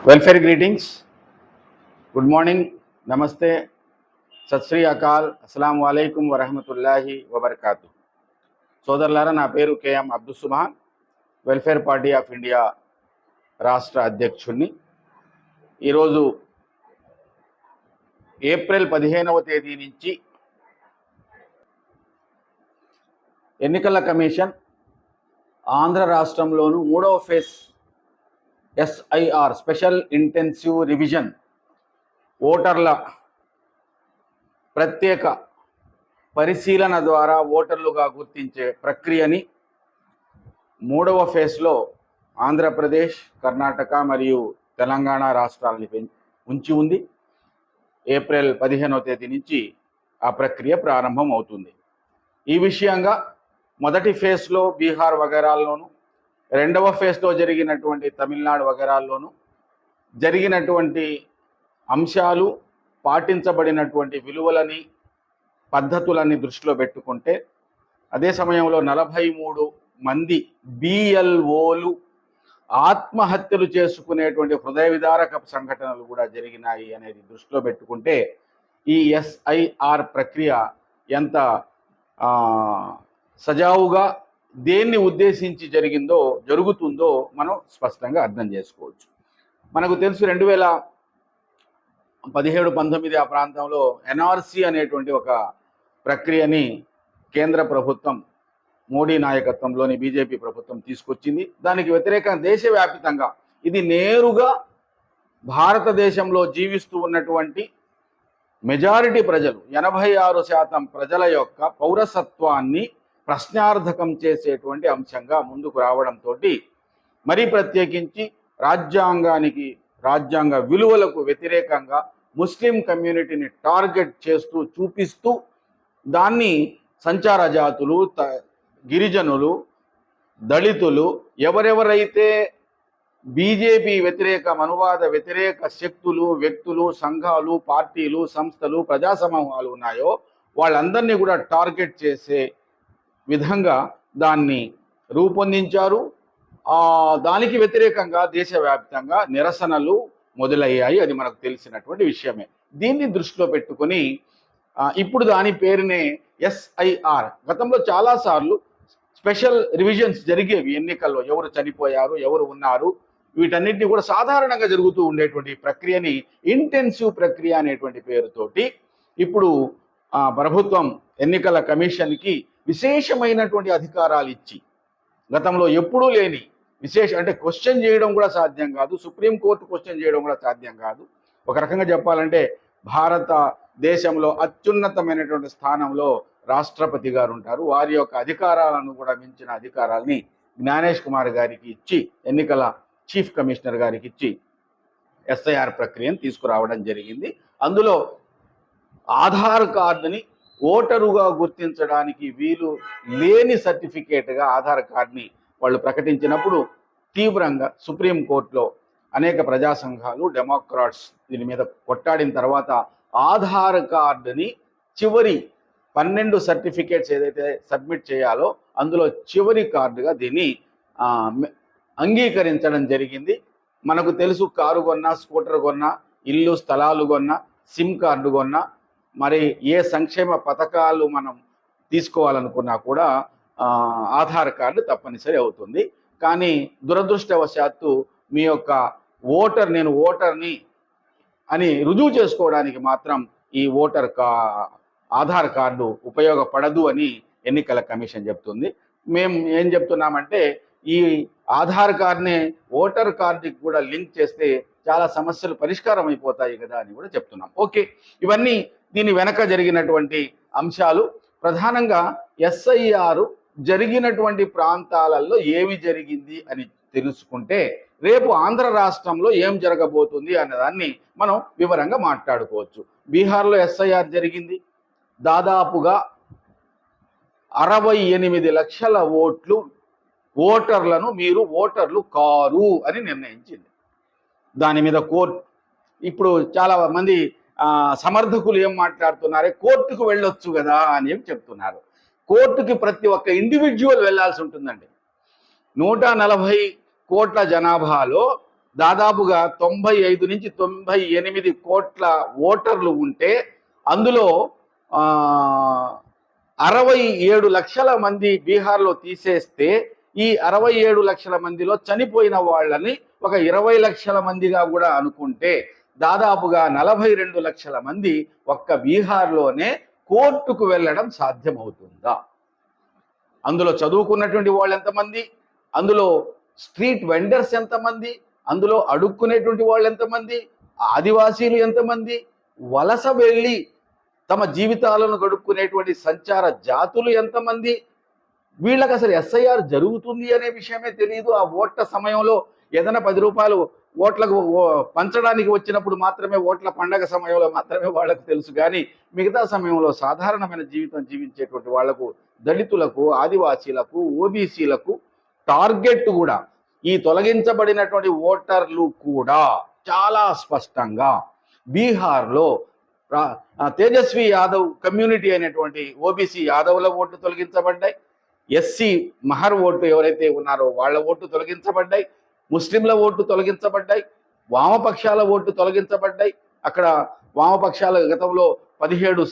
Welfare greetings. Good morning, నమస్తే, సత్ శ్రీ అకాల్, అస్సలం వాలేకుమ్ వరహమతుల్లాహి వబర్కాతు. సోదరులారా, నా పేరు KM Abdussubhan, welfare party of India రాష్ట్ర అధ్యక్షుడిని. ఈరోజు ఏప్రిల్ 15వ తేదీ నుంచి ఎన్నికల కమిషన్ ఆంధ్ర రాష్ట్రంలోను 3వ phase SIR special intensive revision ఓటర్ల ప్రత్యేక పరిశీలన ద్వారా ఓటర్లుగా గుర్తించే ప్రక్రియని 3వ ఫేజ్లో ఆంధ్రప్రదేశ్, కర్ణాటక మరియు తెలంగాణ రాష్ట్రాలని ఉంచి ఉంది. ఏప్రిల్ 15వ తేదీ నుంచి ఆ ప్రక్రియ ప్రారంభం అవుతుంది. ఈ విషయంగా మొదటి ఫేజ్లో బీహార్ వగైరాల్లోనూ, 2వ ఫేజ్లో జరిగినటువంటి తమిళనాడు వగైరాల్లోనూ జరిగినటువంటి అంశాలు, పాటించబడినటువంటి విలువలని, పద్ధతులని దృష్టిలో పెట్టుకుంటే, అదే సమయంలో 43 మంది బిఎల్ఓలు ఆత్మహత్యలు చేసుకునేటువంటి హృదయ విదారక సంఘటనలు కూడా జరిగినాయి అనేది దృష్టిలో పెట్టుకుంటే ఈ ఎస్ఐఆర్ ప్రక్రియ ఎంత సజావుగా దేన్ని ఉద్దేశించి జరుగుతుందో మనం స్పష్టంగా అర్థం చేసుకోవచ్చు. మనకు తెలుసు 2017-19 ఆ ప్రాంతంలో ఎన్ఆర్సి అనేటువంటి ఒక ప్రక్రియని కేంద్ర ప్రభుత్వం, మోడీ నాయకత్వంలోని బీజేపీ ప్రభుత్వం తీసుకొచ్చింది. దానికి వ్యతిరేకంగా దేశవ్యాప్తంగా ఇది నేరుగా భారతదేశంలో జీవిస్తూ ఉన్నటువంటి మెజారిటీ ప్రజలు, 86% ప్రజల యొక్క పౌరసత్వాన్ని ప్రశ్నార్థకం చేసేటువంటి అంశంగా ముందుకు రావడంతో, మరీ ప్రత్యేకించి రాజ్యాంగ విలువలకు వ్యతిరేకంగా ముస్లిం కమ్యూనిటీని టార్గెట్ చేస్తూ, చూపిస్తూ దాన్ని సంచార జాతులు, గిరిజనులు, దళితులు, ఎవరెవరైతే బీజేపీ వ్యతిరేక, మనువాద వ్యతిరేక శక్తులు, వ్యక్తులు, సంఘాలు, పార్టీలు, సంస్థలు, ప్రజా సమూహాలు ఉన్నాయో వాళ్ళందరినీ కూడా టార్గెట్ చేసే విధంగా దాన్ని రూపొందించారు. దానికి వ్యతిరేకంగా దేశవ్యాప్తంగా నిరసనలు మొదలయ్యాయి. అది మనకు తెలిసినటువంటి విషయమే. దీన్ని దృష్టిలో పెట్టుకొని ఇప్పుడు దాని పేరునే ఎస్ఐఆర్. గతంలో చాలాసార్లు స్పెషల్ రివిజన్స్ జరిగేవి ఎన్నికల్లో. ఎవరు చనిపోయారు, ఎవరు ఉన్నారు, వీటన్నిటిని కూడా సాధారణంగా జరుగుతూ ఉండేటువంటి ప్రక్రియని ఇంటెన్సివ్ ప్రక్రియ అనేటువంటి పేరుతోటి ఇప్పుడు ప్రభుత్వం ఎన్నికల కమిషన్కి విశేషమైనటువంటి అధికారాలు ఇచ్చి, గతంలో ఎప్పుడూ లేని అంటే క్వశ్చన్ చేయడం కూడా సాధ్యం కాదు, సుప్రీంకోర్టు క్వశ్చన్ చేయడం కూడా సాధ్యం కాదు. ఒక రకంగా చెప్పాలంటే భారతదేశంలో అత్యున్నతమైనటువంటి స్థానంలో రాష్ట్రపతి గారు ఉంటారు. వారి యొక్క అధికారాలను కూడా మించిన అధికారాలని జ్ఞానేష్ కుమార్ గారికి ఇచ్చి, ఎన్నికల చీఫ్ కమిషనర్ గారికి ఇచ్చి ఎస్ఐఆర్ ప్రక్రియను తీసుకురావడం జరిగింది. అందులో ఆధార్ కార్డుని ఓటరుగా గుర్తించడానికి వీలు లేని సర్టిఫికేట్గా ఆధార్ కార్డుని వాళ్ళు ప్రకటించినప్పుడు తీవ్రంగా సుప్రీంకోర్టులో అనేక ప్రజా సంఘాలు, డెమోక్రాట్స్ దీని మీద కొట్టాడిన తర్వాత ఆధార్ కార్డుని చివరి 12 సర్టిఫికేట్స్ ఏదైతే సబ్మిట్ చేయాలో అందులో చివరి కార్డుగా దీన్ని అంగీకరించడం జరిగింది. మనకు తెలుసు, కారు కొన్నా, స్కూటర్ కొన్నా, ఇల్లు స్థలాలు కొన్నా, సిమ్ కార్డు కొన్నా, మరి ఏ సంక్షేమ పథకాలు మనం తీసుకోవాలనుకున్నా కూడా ఆధార్ కార్డు తప్పనిసరి అవుతుంది. కానీ దురదృష్టవశాత్తు మీ యొక్క నేను ఓటర్ని అని రుజువు చేసుకోవడానికి మాత్రం ఈ ఆధార్ కార్డు ఉపయోగపడదు అని ఎన్నికల కమిషన్ చెప్తుంది. మేము ఏం చెప్తున్నామంటే, ఈ ఆధార్ కార్డుని ఓటర్ కార్డుకి కూడా లింక్ చేస్తే చాలా సమస్యలు పరిష్కారం అయిపోతాయి కదా అని కూడా చెప్తున్నాం. ఓకే, ఇవన్నీ దీని వెనక జరిగినటువంటి అంశాలు. ప్రధానంగా ఎస్ఐఆర్ జరిగినటువంటి ప్రాంతాలలో ఏమి జరిగింది అని తెలుసుకుంటే రేపు ఆంధ్ర రాష్ట్రంలో ఏం జరగబోతుంది అన్నదాన్ని మనం వివరంగా మాట్లాడుకోవచ్చు. బీహార్లో ఎస్ఐఆర్ జరిగింది. దాదాపుగా 68 లక్షల ఓటర్లను మీరు ఓటర్లు కారు అని నిర్ణయించింది. దాని మీద ఇప్పుడు చాలా మంది సమర్థకులు ఏం మాట్లాడుతున్నారే, కోర్టుకు వెళ్ళొచ్చు కదా అని చెప్తున్నారు. కోర్టుకి ప్రతి ఒక్క ఇండివిజువల్ వెళ్లాల్సి ఉంటుందండి. 140 కోట్ల జనాభాలో దాదాపుగా 95 నుంచి 98 కోట్ల ఓటర్లు ఉంటే అందులో 67 లక్షల మంది బీహార్లో తీసేస్తే ఈ 67 లక్షల మందిలో చనిపోయిన వాళ్ళని ఒక 20 లక్షల మందిగా కూడా అనుకుంటే దాదాపుగా 42 లక్షల మంది ఒక్క బీహార్లోనే కోర్టుకు వెళ్ళడం సాధ్యమవుతుందా? అందులో చదువుకున్నటువంటి వాళ్ళు ఎంతమంది, అందులో స్ట్రీట్ వెండర్స్ ఎంతమంది, అందులో అడుక్కునేటువంటి వాళ్ళు ఎంతమంది, ఆదివాసీలు ఎంతమంది, వలస వెళ్ళి తమ జీవితాలను గడుపుకునేటువంటి సంచార జాతులు ఎంతమంది, వీళ్ళకి అసలు ఎస్ఐఆర్ జరుగుతుంది అనే విషయమే తెలియదు. ఆ ఓట్ల సమయంలో ఏదైనా 10 రూపాయలు ఓట్లకు పంచడానికి వచ్చినప్పుడు మాత్రమే, ఓట్ల పండగ సమయంలో మాత్రమే వాళ్ళకు తెలుసు. కానీ మిగతా సమయంలో సాధారణమైన జీవితం జీవించేటువంటి వాళ్లకు, దళితులకు, ఆదివాసీలకు, ఓబీసీలకు టార్గెట్ కూడా ఈ తొలగించబడినటువంటి ఓటర్లు కూడా చాలా స్పష్టంగా బీహార్లో తేజస్వి యాదవ్ కమ్యూనిటీ అనేటువంటి ఓబీసీ యాదవ్ల ఓట్లు తొలగించబడ్డాయి, ఎస్సీ మహర్ ఓటు ఎవరైతే ఉన్నారో వాళ్ళ ఓటు తొలగించబడ్డాయి, ముస్లింల ఓటు తొలగించబడ్డాయి, వామపక్షాల ఓటు తొలగించబడ్డాయి. అక్కడ వామపక్షాల గతంలో 17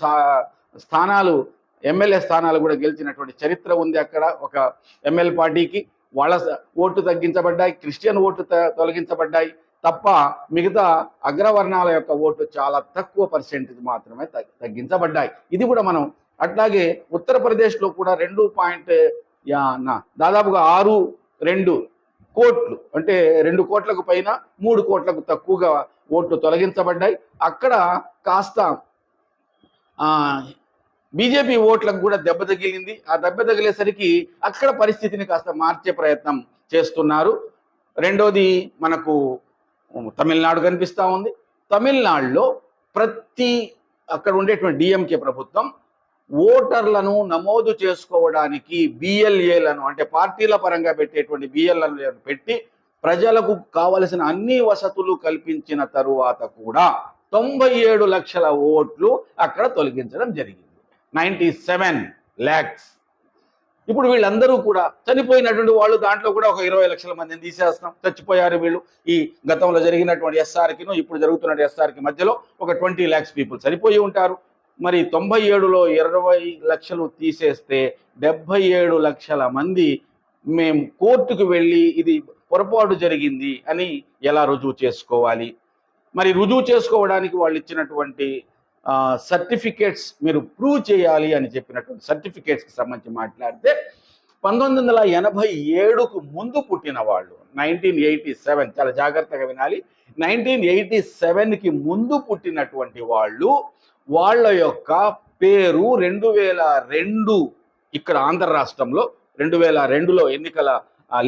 స్థానాలు, ఎమ్మెల్యే స్థానాలు కూడా గెలిచినటువంటి చరిత్ర ఉంది. అక్కడ ఒక ఎమ్మెల్యే పార్టీకి వాళ్ళ ఓటు తగ్గించబడ్డాయి, క్రిస్టియన్ ఓటు తొలగించబడ్డాయి తప్ప మిగతా అగ్రవర్ణాల యొక్క ఓటు చాలా తక్కువ పర్సెంటేజ్ మాత్రమే తగ్గించబడ్డాయి. ఇది కూడా మనం అట్లాగే ఉత్తరప్రదేశ్లో కూడా 2 దాదాపుగా 6.2 కోట్లు అంటే 2 కోట్లకు పైన 3 కోట్లకు తక్కువగా ఓట్లు తొలగించబడ్డాయి. అక్కడ కాస్త బీజేపీ ఓట్లకు కూడా దెబ్బ తగిలింది. ఆ దెబ్బ తగిలేసరికి అక్కడ పరిస్థితిని కాస్త మార్చే ప్రయత్నం చేస్తున్నారు. రెండోది మనకు తమిళనాడు కనిపిస్తూ ఉంది. తమిళనాడులో అక్కడ ఉండేటువంటి డిఎంకే ప్రభుత్వం ఓటర్లను నమోదు చేసుకోవడానికి బిఎల్ఏలను అంటే పార్టీల పరంగా పెట్టేటువంటి బిఎల్ఏలను పెట్టి ప్రజలకు కావలసిన అన్ని వసతులు కల్పించిన తరువాత కూడా 97 లక్షల ఓట్లు అక్కడ తొలగించడం జరిగింది. 97 lakhs. ఇప్పుడు వీళ్ళందరూ కూడా చనిపోయినటువంటి వాళ్ళు, దాంట్లో కూడా ఒక 20 లక్షల మందిని తీసేస్తాం. చచ్చిపోయారు వీళ్ళు. ఈ గతంలో జరిగినటువంటి ఎస్ఆర్కిను ఇప్పుడు జరుగుతున్న ఎస్ఆర్కి మధ్యలో ఒక 20 lakhs పీపుల్ చనిపోయి ఉంటారు. మరి 97లో 20 లక్షలు తీసేస్తే 77 లక్షల మంది మేము కోర్టుకు వెళ్ళి ఇది పొరపాటు జరిగింది అని ఎలా రుజువు చేసుకోవాలి? మరి రుజువు చేసుకోవడానికి వాళ్ళు ఇచ్చినటువంటి సర్టిఫికేట్స్ మీరు ప్రూవ్ చేయాలి అని చెప్పినటువంటి సర్టిఫికేట్స్కి సంబంధించి మాట్లాడితే 1987కు ముందు పుట్టిన వాళ్ళు, 1987, చాలా జాగ్రత్తగా వినాలి, 1987కి ముందు పుట్టినటువంటి వాళ్ళు, వాళ్ళ యొక్క పేరు 2002 ఇక్కడ ఆంధ్ర రాష్ట్రంలో 2002లో ఎన్నికల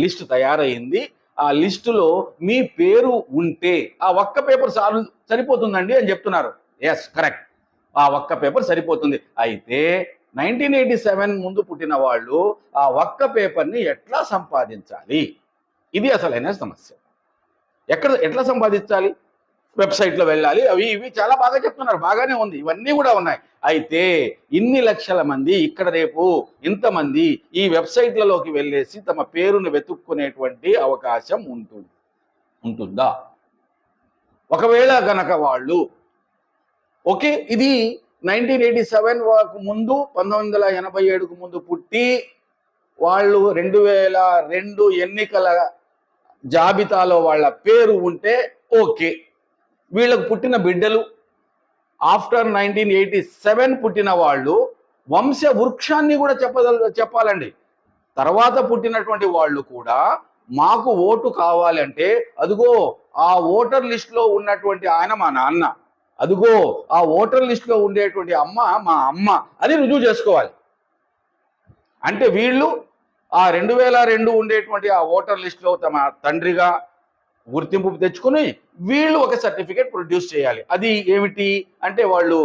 లిస్టు తయారైంది. ఆ లిస్టులో మీ పేరు ఉంటే ఆ ఒక్క పేపర్ సరిపోతుందండి అని చెప్తున్నారు. ఎస్, కరెక్ట్, ఆ ఒక్క పేపర్ సరిపోతుంది. అయితే 1987 ముందు పుట్టిన వాళ్ళు ఆ ఒక్క పేపర్ని ఎట్లా సంపాదించాలి? ఇది అసలైన సమస్య. ఎట్లా సంపాదించాలి? వెబ్సైట్లో వెళ్ళాలి, అవి ఇవి చాలా బాగా చెప్తున్నారు, బాగానే ఉంది, ఇవన్నీ కూడా ఉన్నాయి. అయితే ఇన్ని లక్షల మంది ఇక్కడ రేపు ఇంతమంది ఈ వెబ్సైట్లలోకి వెళ్ళేసి తమ పేరును వెతుక్కునేటువంటి అవకాశం ఉంటుందా? ఒకవేళ గనక వాళ్ళు ఓకే, ఇది 1987 ముందు 1987కు ముందు పుట్టి వాళ్ళు 2002 ఎన్నికల జాబితాలో వాళ్ళ పేరు ఉంటే ఓకే. వీళ్ళకు పుట్టిన బిడ్డలు ఆఫ్టర్ 1987 పుట్టిన వాళ్ళు వంశ వృక్షాన్ని కూడా చెప్పాలండి. తర్వాత పుట్టినటువంటి వాళ్ళు కూడా మాకు ఓటు కావాలంటే అదిగో ఆ ఓటర్ లిస్టులో ఉన్నటువంటి ఆయన మా నాన్న, అదిగో ఆ ఓటర్ లిస్టులో ఉండేటువంటి అమ్మ మా అమ్మ అని రుజువు చేసుకోవాలి. అంటే వీళ్ళు ఆ 2002 ఉండేటువంటి ఆ ఓటర్ లిస్టులో తమ తండ్రిగా గుర్తింపు తెచ్చుకుని వీళ్ళు ఒక సర్టిఫికేట్ ప్రొడ్యూస్ చేయాలి. అది ఏమిటి అంటే వాళ్ళు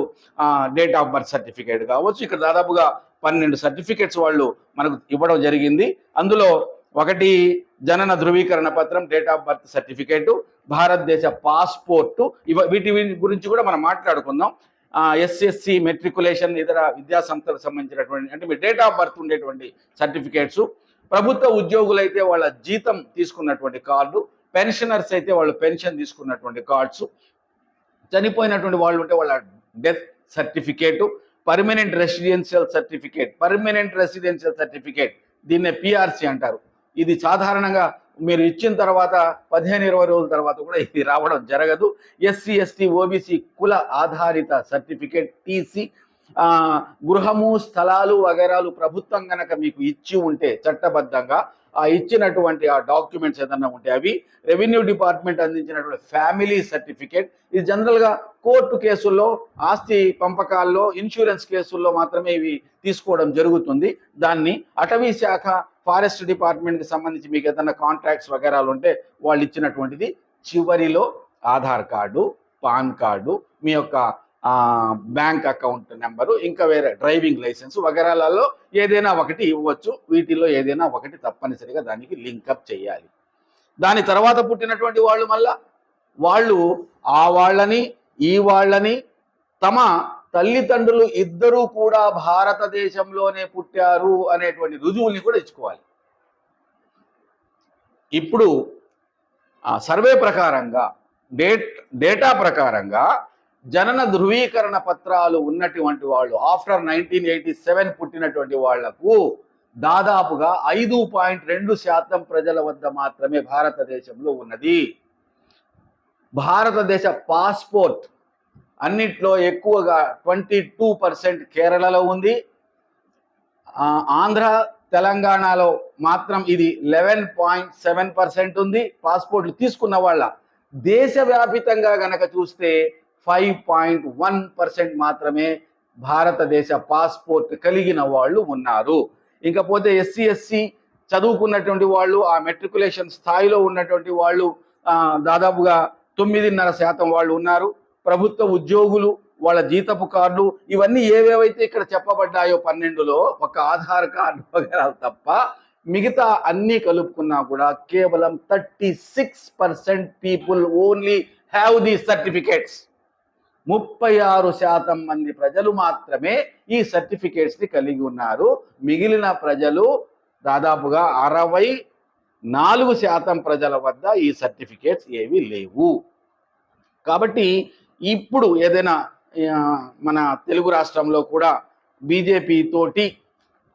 డేట్ ఆఫ్ బర్త్ సర్టిఫికేట్ కావచ్చు. ఇక్కడ దాదాపుగా 12 సర్టిఫికేట్స్ వాళ్ళు మనకు ఇవ్వడం జరిగింది. అందులో ఒకటి జనన ధృవీకరణ పత్రం, డేట్ ఆఫ్ బర్త్ సర్టిఫికేటు, భారతదేశ పాస్పోర్టు, వీటి గురించి కూడా మనం మాట్లాడుకుందాం. ఎస్ఎస్సి మెట్రికులేషన్, ఇతర విద్యా సంస్థలకు సంబంధించినటువంటి అంటే మీ డేట్ ఆఫ్ బర్త్ ఉండేటువంటి సర్టిఫికేట్స్, ప్రభుత్వ ఉద్యోగులైతే వాళ్ళ జీతం తీసుకున్నటువంటి కార్డు, పెన్షనర్స్ అయితే వాళ్ళు పెన్షన్ తీసుకున్నటువంటి కార్డ్స్, చనిపోయినటువంటి వాళ్ళు ఉంటే వాళ్ళ death certificate, permanent residential certificate, దీన్నే పిఆర్సి అంటారు. ఇది సాధారణంగా మీరు ఇచ్చిన తర్వాత 15-20 రోజుల తర్వాత కూడా ఇది రావడం జరగదు. ఎస్సీ ఎస్టీ ఓబీసీ కుల ఆధారిత సర్టిఫికేట్ టీసీ, గృహము స్థలాలు వగైరాలు ప్రభుత్వం గనక మీకు ఇచ్చి ఉంటే చట్టబద్ధంగా ఆ ఇచ్చినటువంటి ఆ డాక్యుమెంట్స్ ఏదన్నా ఉంటే అవి, రెవెన్యూ డిపార్ట్మెంట్ అందించినటువంటి ఫ్యామిలీ సర్టిఫికేట్, ఇది జనరల్గా కోర్టు కేసుల్లో, ఆస్తి పంపకాల్లో, ఇన్సూరెన్స్ కేసుల్లో మాత్రమే ఇవి తీసుకోవడం జరుగుతుంది. దాన్ని అటవీ శాఖ, ఫారెస్ట్ డిపార్ట్మెంట్కి సంబంధించి మీకు ఏదైనా కాంట్రాక్ట్స్ వగైరాలు ఉంటే వాళ్ళు ఇచ్చినటువంటిది. చివరిలో ఆధార్ కార్డు, పాన్ కార్డు, మీ యొక్క బ్యాంక్ అకౌంట్ నెంబరు, ఇంకా వేరే డ్రైవింగ్ లైసెన్స్ వగైరాలలో ఏదైనా ఒకటి ఇవ్వచ్చు. వీటిల్లో ఏదైనా ఒకటి తప్పనిసరిగా దానికి లింకప్ చేయాలి. దాని తర్వాత పుట్టినటువంటి వాళ్ళు మళ్ళా వాళ్ళు ఆ వాళ్ళని ఈ వాళ్ళని తమ తల్లిదండ్రులు ఇద్దరూ కూడా భారతదేశంలోనే పుట్టారు అనేటువంటి రుజువుల్ని కూడా ఇచ్చుకోవాలి. ఇప్పుడు సర్వే ప్రకారంగా, డేటా ప్రకారంగా జనన ధృవీకరణ పత్రాలు ఉన్నటువంటి వాళ్ళు ఆఫ్టర్ 1987 పుట్టినటువంటి వాళ్లకు దాదాపుగా 5.2% ప్రజల వద్ద మాత్రమే భారతదేశంలో ఉన్నది. భారతదేశ పాస్పోర్ట్ అన్నిట్లో ఎక్కువగా 22% కేరళలో ఉంది. ఆంధ్ర తెలంగాణలో మాత్రం ఇది 11.7% ఉంది. పాస్పోర్ట్లు తీసుకున్న వాళ్ళ దేశవ్యాపితంగా గనక చూస్తే 5.1% మాత్రమే భారతదేశ పాస్పోర్ట్ కలిగిన వాళ్ళు ఉన్నారు. ఇంకపోతే ఎస్సీ ఎస్సీ చదువుకున్నటువంటి వాళ్ళు, ఆ మెట్రికులేషన్ స్థాయిలో ఉన్నటువంటి వాళ్ళు దాదాపుగా 9.5% వాళ్ళు ఉన్నారు. ప్రభుత్వ ఉద్యోగులు, వాళ్ళ జీతపు కార్డు, ఇవన్నీ ఏవేవైతే ఇక్కడ చెప్పబడ్డాయో 12లో ఒక ఆధార్ కార్డు వగైరా తప్ప మిగతా అన్నీ కలుపుకున్నా కూడా కేవలం 36% people only have the certificates. 36% మంది ప్రజలు మాత్రమే ఈ సర్టిఫికేట్స్ని కలిగి ఉన్నారు. మిగిలిన ప్రజలు దాదాపుగా 64% ప్రజల వద్ద ఈ సర్టిఫికేట్స్ ఏవి లేవు. కాబట్టి ఇప్పుడు ఏదైనా మన తెలుగు రాష్ట్రంలో కూడా బీజేపీ తోటి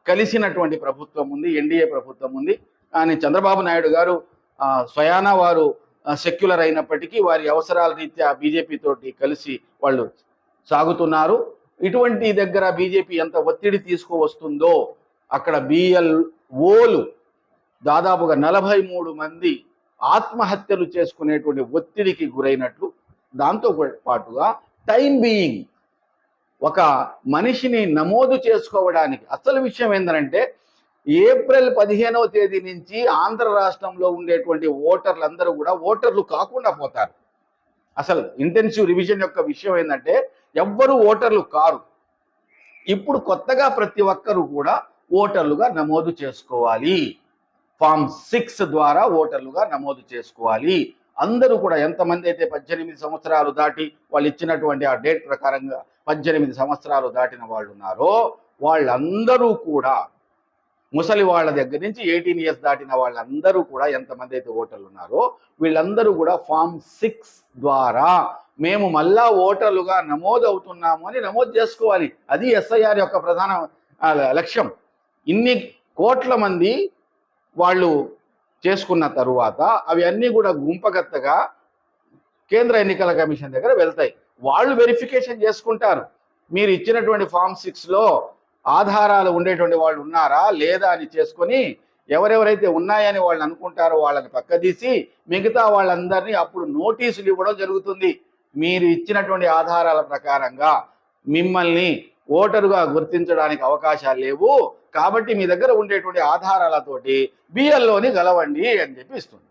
కలిసినటువంటి ప్రభుత్వం ఉంది, ఎన్డీఏ ప్రభుత్వం ఉంది. కానీ చంద్రబాబు నాయుడు గారు స్వయాన వారు సెక్యులర్ అయినప్పటికీ వారి అవసరాల రీత్యా బీజేపీ తోటి కలిసి వాళ్ళు సాగుతున్నారు. ఇటువంటి దగ్గర బీజేపీ ఎంత ఒత్తిడి తీసుకువస్తుందో అక్కడ బిఎల్ఓలు దాదాపుగా 43 మంది ఆత్మహత్యలు చేసుకునేటువంటి ఒత్తిడికి గురైనట్లు, దాంతో పాటుగా టైం బీయింగ్ ఒక మనిషిని నమోదు చేసుకోవడానికి అసలు విషయం ఏంటంటే ఏప్రిల్ 15వ తేదీ నుంచి ఆంధ్ర రాష్ట్రంలో ఉండేటువంటి ఓటర్లందరూ కూడా ఓటర్లు కాకుండా పోతారు. అసలు ఇంటెన్సివ్ రివిజన్ యొక్క విషయం ఏంటంటే ఎవ్వరూ ఓటర్లు కారు. ఇప్పుడు కొత్తగా ప్రతి ఒక్కరూ కూడా ఓటర్లుగా నమోదు చేసుకోవాలి. ఫామ్ 6 ద్వారా ఓటర్లుగా నమోదు చేసుకోవాలి. అందరూ కూడా ఎంతమంది అయితే 18 సంవత్సరాలు దాటి వాళ్ళు ఇచ్చినటువంటి ఆ డేట్ ప్రకారంగా 18 సంవత్సరాలు దాటిన వాళ్ళు ఉన్నారో వాళ్ళందరూ కూడా, ముసలి వాళ్ళ దగ్గర నుంచి 18 ఇయర్స్ దాటిన వాళ్ళందరూ కూడా ఎంతమంది అయితే ఓటర్లు ఉన్నారో వీళ్ళందరూ కూడా ఫామ్ 6 ద్వారా మేము మళ్ళా ఓటర్లుగా నమోదు అవుతున్నాము అని నమోదు చేసుకోవాలి. అది ఎస్ఐఆర్ యొక్క ప్రధాన లక్ష్యం. ఇన్ని కోట్ల మంది వాళ్ళు చేసుకున్న తరువాత అవి అన్నీ కూడా గుంపగత్తగా కేంద్ర ఎన్నికల కమిషన్ దగ్గర వెళ్తాయి. వాళ్ళు వెరిఫికేషన్ చేసుకుంటారు. మీరు ఇచ్చినటువంటి ఫామ్ 6లో ఆధారాలు ఉండేటువంటి వాళ్ళు ఉన్నారా లేదా అని చేసుకొని ఎవరెవరైతే ఉన్నాయని వాళ్ళు అనుకుంటారో వాళ్ళని పక్కదీసి మిగతా వాళ్ళందరినీ అప్పుడు నోటీసులు ఇవ్వడం జరుగుతుంది. మీరు ఇచ్చినటువంటి ఆధారాల ప్రకారంగా మిమ్మల్ని ఓటరుగా గుర్తించడానికి అవకాశాలు లేవు, కాబట్టి మీ దగ్గర ఉండేటువంటి ఆధారాలతోటి బిఎల్ఓని గెలవండి అని చెప్పి ఇస్తుంది.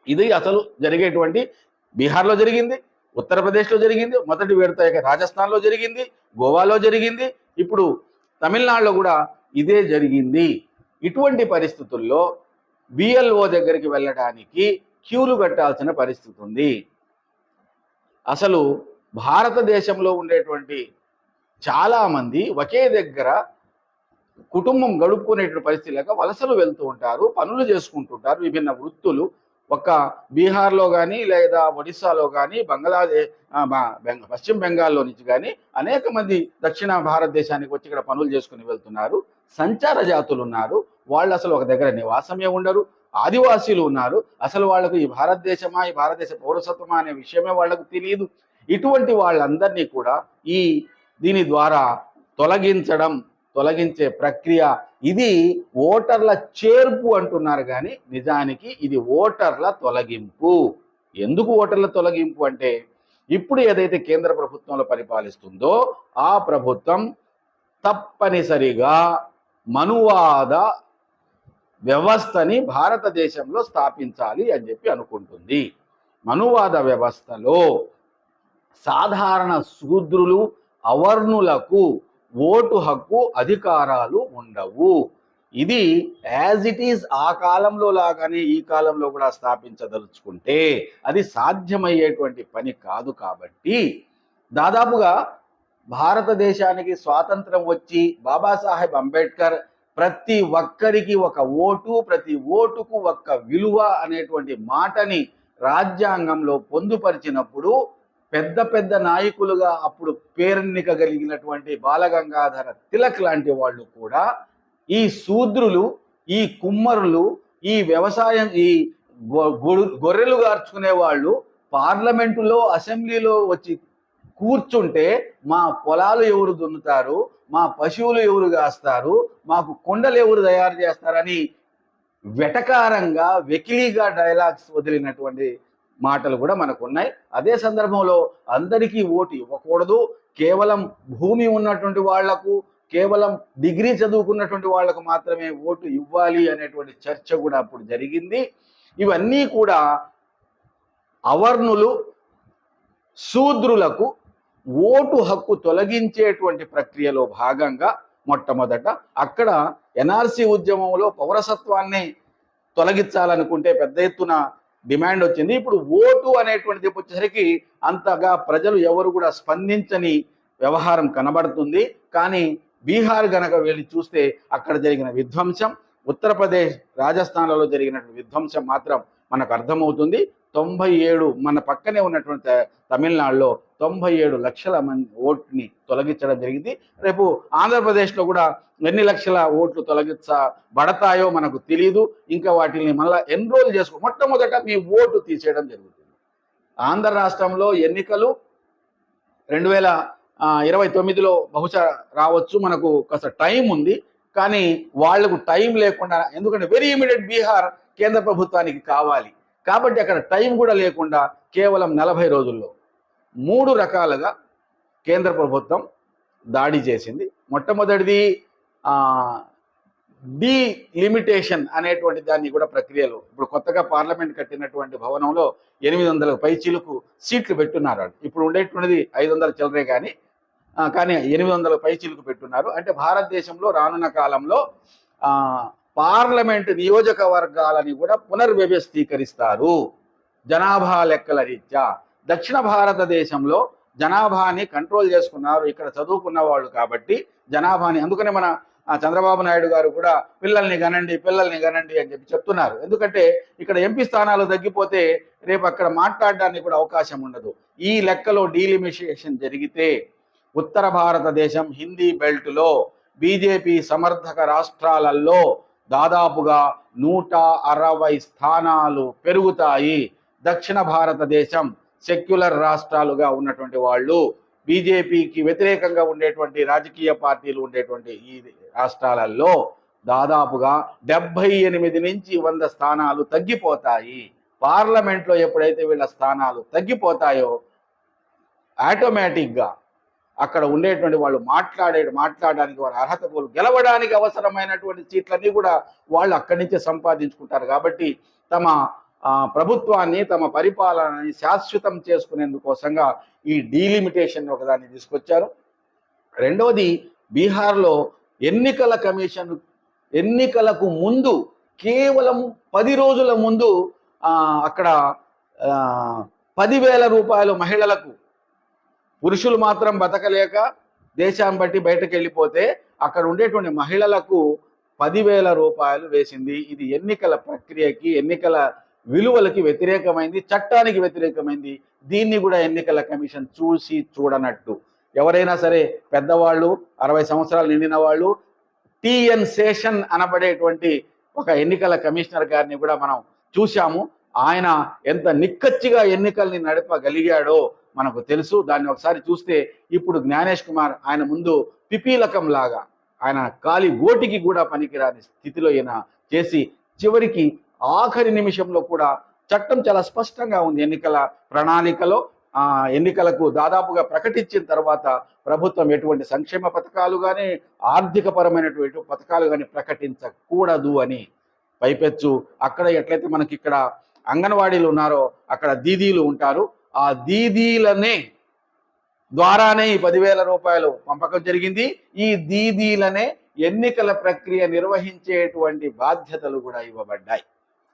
ఇది అసలు జరిగేటువంటి బీహార్లో జరిగింది, ఉత్తరప్రదేశ్లో జరిగింది, మొదటి విడత రాజస్థాన్లో జరిగింది, గోవాలో జరిగింది, ఇప్పుడు తమిళనాడులో కూడా ఇదే జరిగింది. ఇటువంటి పరిస్థితుల్లో బిఎల్ఓ దగ్గరికి వెళ్ళడానికి క్యూలు కట్టాల్సిన పరిస్థితి ఉంది. అసలు భారతదేశంలో ఉండేటువంటి చాలామంది ఒకే దగ్గర కుటుంబం గడుపుకునేటువంటి పరిస్థితి లేక వలసలు వెళ్తూ ఉంటారు, పనులు చేసుకుంటుంటారు, విభిన్న వృత్తులు. ఒక్క బీహార్లో కానీ లేదా ఒడిస్సాలో కానీ పశ్చిమ బెంగాల్లో నుంచి కానీ అనేక మంది దక్షిణ భారతదేశానికి వచ్చి ఇక్కడ పనులు చేసుకుని వెళ్తున్నారు. సంచార జాతులు ఉన్నారు, వాళ్ళు అసలు ఒక దగ్గర నివాసమే ఉండరు. ఆదివాసీలు ఉన్నారు, అసలు వాళ్ళకు ఈ భారతదేశమా, ఈ భారతదేశ పౌరసత్వమా అనే విషయమే వాళ్ళకు తెలియదు. ఇటువంటి వాళ్ళందరినీ కూడా దీని ద్వారా తొలగించే ప్రక్రియ ఇది ఓటర్ల చేర్పు అంటున్నారు, కానీ నిజానికి ఇది ఓటర్ల తొలగింపు. ఎందుకు ఓటర్ల తొలగింపు అంటే, ఇప్పుడు ఏదైతే కేంద్ర ప్రభుత్వంలో పరిపాలిస్తుందో ఆ ప్రభుత్వం తప్పనిసరిగా మనువాద వ్యవస్థని భారతదేశంలో స్థాపించాలి అని చెప్పి అనుకుంటుంది. మనువాద వ్యవస్థలో సాధారణ శూద్రులు, అవర్ణులకు ఓటు హక్కు, అధికారాలు ఉండవు. ఇది యాజ్ ఇట్ ఈజ్ ఆ కాలంలో లాగానే ఈ కాలంలో కూడా స్థాపించదలుచుకుంటే అది సాధ్యమయ్యేటువంటి పని కాదు. కాబట్టి దాదాపుగా భారతదేశానికి స్వాతంత్రం వచ్చి బాబాసాహెబ్ అంబేద్కర్ ప్రతి ఒక్కరికి ఒక ఓటు, ప్రతి ఓటుకు ఒక్క విలువ అనేటువంటి మాటని రాజ్యాంగంలో పొందుపరిచినప్పుడు పెద్ద పెద్ద నాయకులుగా అప్పుడు పేరెన్నికగలిగినటువంటి బాలగంగాధర తిలక్ లాంటి వాళ్ళు కూడా ఈ శూద్రులు, ఈ కుమ్మరులు, ఈ వ్యవసాయం, ఈ గొర్రెలు గార్చుకునే వాళ్ళు పార్లమెంటులో, అసెంబ్లీలో వచ్చి కూర్చుంటే మా పొలాలు ఎవరు దున్నుతారు, మా పశువులు ఎవరు కాస్తారు, మాకు కొండలు ఎవరు తయారు చేస్తారని వెటకారంగా వెకిలిగా డైలాగ్స్ వదిలినటువంటి మాటలు కూడా మనకు ఉన్నాయి. అదే సందర్భంలో అందరికీ ఓటు ఇవ్వకూడదు, కేవలం భూమి ఉన్నటువంటి వాళ్లకు, కేవలం డిగ్రీ చదువుకున్నటువంటి వాళ్లకు మాత్రమే ఓటు ఇవ్వాలి అనేటువంటి చర్చ కూడా అప్పుడు జరిగింది. ఇవన్నీ కూడా అవర్ణులు, శూద్రులకు ఓటు హక్కు తొలగించేటువంటి ప్రక్రియలో భాగంగా మొట్టమొదట అక్కడ ఎన్ఆర్సీ ఉద్యమంలో పౌరసత్వాన్ని తొలగించాలనుకుంటే పెద్ద ఎత్తున డిమాండ్ వచ్చింది. ఇప్పుడు ఓటు అనేటువంటిది వచ్చేసరికి అంతగా ప్రజలు ఎవరు కూడా స్పందించని వ్యవహారం కనబడుతుంది. కానీ బీహార్ గనక వెళ్ళి చూస్తే అక్కడ జరిగిన విధ్వంసం, ఉత్తరప్రదేశ్, రాజస్థాన్లలో జరిగినటువంటి విధ్వంసం మాత్రం మనకు అర్థమవుతుంది. 97 మన పక్కనే ఉన్నటువంటి తమిళనాడులో 97 లక్షల మంది ఓటుని తొలగించడం జరిగింది. రేపు ఆంధ్రప్రదేశ్లో కూడా ఎన్ని లక్షల ఓట్లు తొలగించబడతాయో మనకు తెలియదు. ఇంకా వాటిని మళ్ళీ ఎన్రోల్ మొట్టమొదట మీ ఓటు తీసేయడం జరుగుతుంది. ఆంధ్ర రాష్ట్రంలో ఎన్నికలు 2029లో బహుశా రావచ్చు, మనకు కాస్త టైం ఉంది. కానీ వాళ్లకు టైం లేకుండా, ఎందుకంటే వెరీ ఇమీడియట్ బీహార్ కేంద్ర ప్రభుత్వానికి కావాలి కాబట్టి అక్కడ టైం కూడా లేకుండా కేవలం 40 రోజుల్లో 3 రకాలుగా కేంద్ర ప్రభుత్వం దాడి చేసింది. మొట్టమొదటిది డీలిమిటేషన్ అనేటువంటి దాన్ని కూడా ప్రక్రియలో ఇప్పుడు కొత్తగా పార్లమెంట్ కట్టినటువంటి భవనంలో 800 పైచీలకు సీట్లు పెట్టున్నారు. ఇప్పుడు ఉండేటువంటిది 500 చిల్లరే కానీ 800 పైచీలకు పెట్టున్నారు. అంటే భారతదేశంలో రానున్న కాలంలో పార్లమెంట్ నియోజకవర్గాలని కూడా పునర్వ్యవస్థీకరిస్తారు జనాభా లెక్కల రీత్యా. దక్షిణ భారతదేశంలో జనాభాని కంట్రోల్ చేసుకున్నారు ఇక్కడ చదువుకున్న వాళ్ళు కాబట్టి జనాభాని. అందుకనే మన చంద్రబాబు నాయుడు గారు కూడా పిల్లల్ని గనండి అని చెప్పి చెప్తున్నారు. ఎందుకంటే ఇక్కడ ఎంపీ స్థానాలు తగ్గిపోతే రేపు అక్కడ మాట్లాడడానికి కూడా అవకాశం ఉండదు. ఈ లెక్కలో డీలిమిటేషన్ జరిగితే ఉత్తర భారతదేశం హిందీ బెల్ట్లో బీజేపీ సమర్థక రాష్ట్రాలలో దాదాపుగా 160 స్థానాలు పెరుగుతాయి. దక్షిణ భారతదేశం సెక్యులర్ రాష్ట్రాలుగా ఉన్నటువంటి వాళ్ళు, బీజేపీకి వ్యతిరేకంగా ఉండేటువంటి రాజకీయ పార్టీలు ఉండేటువంటి ఈ రాష్ట్రాలలో దాదాపుగా 78 నుంచి 100 స్థానాలు తగ్గిపోతాయి. పార్లమెంట్లో ఎప్పుడైతే వీళ్ళ స్థానాలు తగ్గిపోతాయో ఆటోమేటిక్గా అక్కడ ఉండేటువంటి వాళ్ళు మాట్లాడడానికి వారి అర్హత కోలు గెలవడానికి అవసరమైనటువంటి సీట్లన్నీ కూడా వాళ్ళు అక్కడి నుంచే సంపాదించుకుంటారు. కాబట్టి తమ ప్రభుత్వాన్ని, తమ పరిపాలనని శాశ్వతం చేసుకునేందుకోసంగా ఈ డీలిమిటేషన్ ఒకదాన్ని తీసుకొచ్చారు. రెండవది, బీహార్లో ఎన్నికల కమిషన్ ఎన్నికలకు ముందు కేవలం 10 రోజుల ముందు అక్కడ 10,000 రూపాయలు మహిళలకు, పురుషులు మాత్రం బతకలేక దేశాన్ని బట్టి బయటకు వెళ్ళిపోతే అక్కడ ఉండేటువంటి మహిళలకు 10,000 రూపాయలు వేసింది. ఇది ఎన్నికల ప్రక్రియకి, ఎన్నికల విలువలకి వ్యతిరేకమైంది, చట్టానికి వ్యతిరేకమైంది. దీన్ని కూడా ఎన్నికల కమిషన్ చూసి చూడనట్టు, ఎవరైనా సరే పెద్దవాళ్ళు, 60 సంవత్సరాలు నిండిన వాళ్ళు, టిఎన్ శేషన్ అనబడేటువంటి ఒక ఎన్నికల కమిషనర్ గారిని కూడా మనం చూశాము. ఆయన ఎంత నిక్కచ్చిగా ఎన్నికల్ని నడపగలిగాడో మనకు తెలుసు. దాన్ని ఒకసారి చూస్తే ఇప్పుడు జ్ఞానేష్ కుమార్ ఆయన ముందు పిపీలకం లాగా, ఆయన కాలి గోటికి కూడా పనికిరాని స్థితిలో ఈయన చేసి, చివరికి ఆఖరి నిమిషంలో కూడా చట్టం చాలా స్పష్టంగా ఉంది ఎన్నికల ప్రణాళికలో. ఎన్నికలకు దాదాపుగా ప్రకటించిన తర్వాత ప్రభుత్వం ఎటువంటి సంక్షేమ పథకాలు కానీ, ఆర్థిక పరమైనటువంటి పథకాలు కానీ ప్రకటించకూడదు అని. పైపెచ్చు అక్కడ ఎట్లయితే మనకి ఇక్కడ అంగన్వాడీలు ఉన్నారో అక్కడ దీదీలు ఉంటారు, ఆ దీదీలనే ద్వారానే ఈ 10,000 రూపాయలు పంపకం జరిగింది. ఈ దీదీలనే ఎన్నికల ప్రక్రియ నిర్వహించేటువంటి బాధ్యతలు కూడా ఇవ్వబడ్డాయి.